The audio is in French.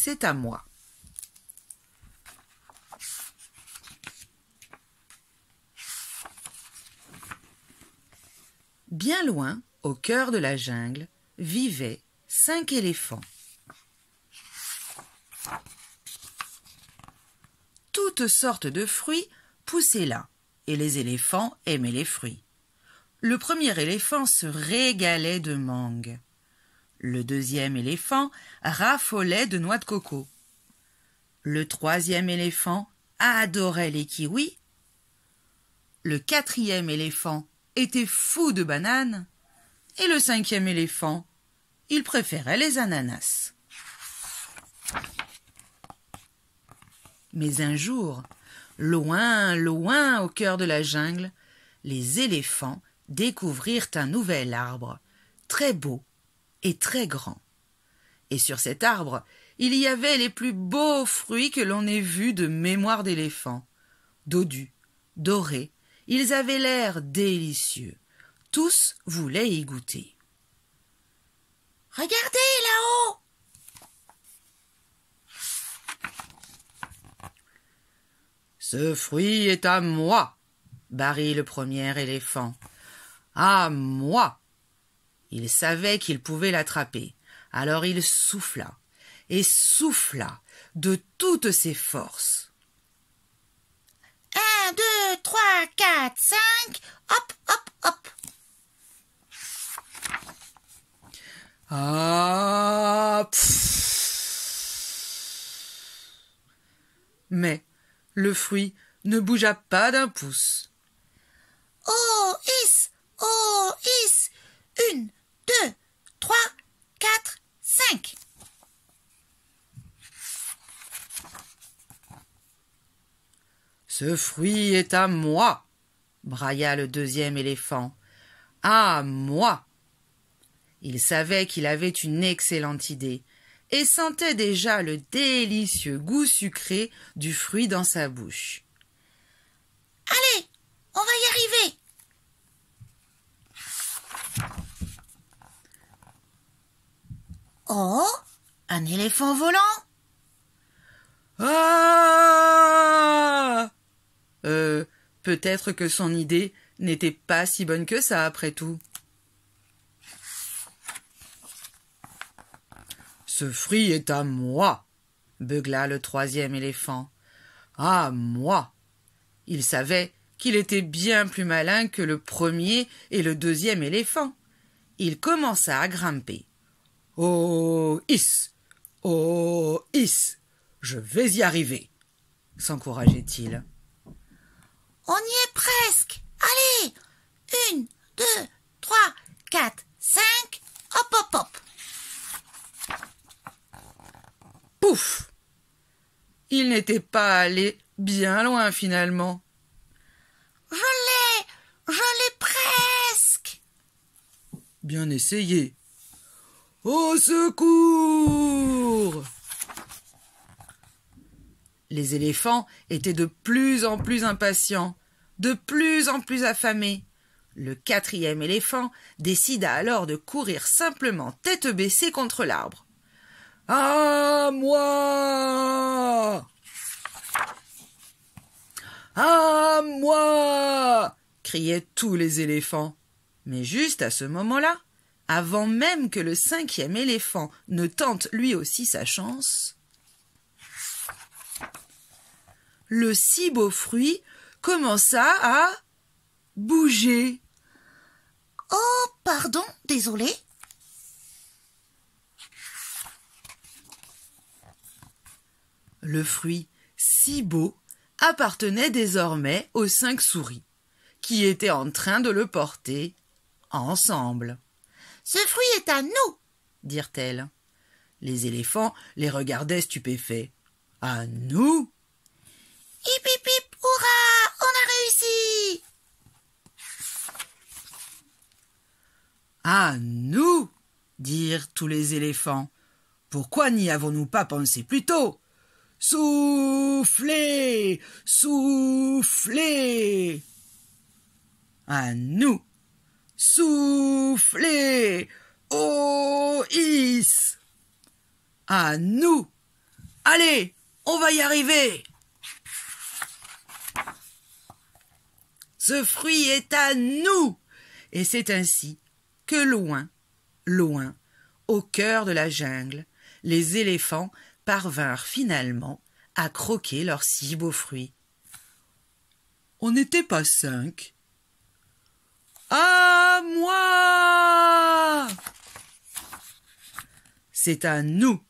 c'est à moi. Bien loin, au cœur de la jungle, vivaient 5 éléphants. Toutes sortes de fruits poussaient là, et les éléphants aimaient les fruits. Le premier éléphant se régalait de mangue. Le deuxième éléphant raffolait de noix de coco. Le troisième éléphant adorait les kiwis. Le quatrième éléphant était fou de bananes. Et le cinquième éléphant, il préférait les ananas. Mais un jour, loin, loin au cœur de la jungle, les éléphants découvrirent un nouvel arbre, très beau et très grand. Et sur cet arbre, il y avait les plus beaux fruits que l'on ait vus de mémoire d'éléphant. Dodus, dorés, ils avaient l'air délicieux. Tous voulaient y goûter. « Regardez là-haut !» « Ce fruit est à moi !» barrit le premier éléphant. « À moi !» Il savait qu'il pouvait l'attraper. Alors il souffla et souffla de toutes ses forces. 1, 2, 3, 4, 5, hop, hop, hop. Ah, mais le fruit ne bougea pas d'un pouce. Oh, is, 1, 2, 3, 4, 5. Ce fruit est à moi, brailla le deuxième éléphant. À moi. Il savait qu'il avait une excellente idée et sentait déjà le délicieux goût sucré du fruit dans sa bouche. Allez, on va y arriver. Oh, un éléphant volant. Ah! Peut-être que son idée n'était pas si bonne que ça après tout. Ce fruit est à moi, beugla le troisième éléphant. À moi. Il savait qu'il était bien plus malin que le premier et le deuxième éléphant. Il commença à grimper. Oh, is, je vais y arriver, s'encourageait-il. On y est presque. Allez, 1, 2, 3, 4, 5, hop, hop, hop. Pouf! Il n'était pas allé bien loin finalement. Je l'ai presque. Bien essayé. Au secours! Les éléphants étaient de plus en plus impatients, de plus en plus affamés. Le quatrième éléphant décida alors de courir simplement tête baissée contre l'arbre. À moi! À moi! Criaient tous les éléphants. Mais juste à ce moment-là, avant même que le cinquième éléphant ne tente lui aussi sa chance, le si beau fruit commença à bouger. Oh, pardon, désolé. Le fruit si beau appartenait désormais aux 5 souris, qui étaient en train de le porter ensemble. « Ce fruit est à nous !» dirent-elles. Les éléphants les regardaient stupéfaits. « À nous ?» Hip hip hip, hurrah, on a réussi! À nous, dirent tous les éléphants. Pourquoi n'y avons-nous pas pensé plus tôt? Soufflez, soufflez. À nous, soufflez, oh is. À nous, Allez, on va y arriver. Ce fruit est à nous. Et c'est ainsi que loin, loin, au cœur de la jungle, les éléphants parvinrent finalement à croquer leurs si beaux fruits. On n'était pas 5. À moi! C'est à nous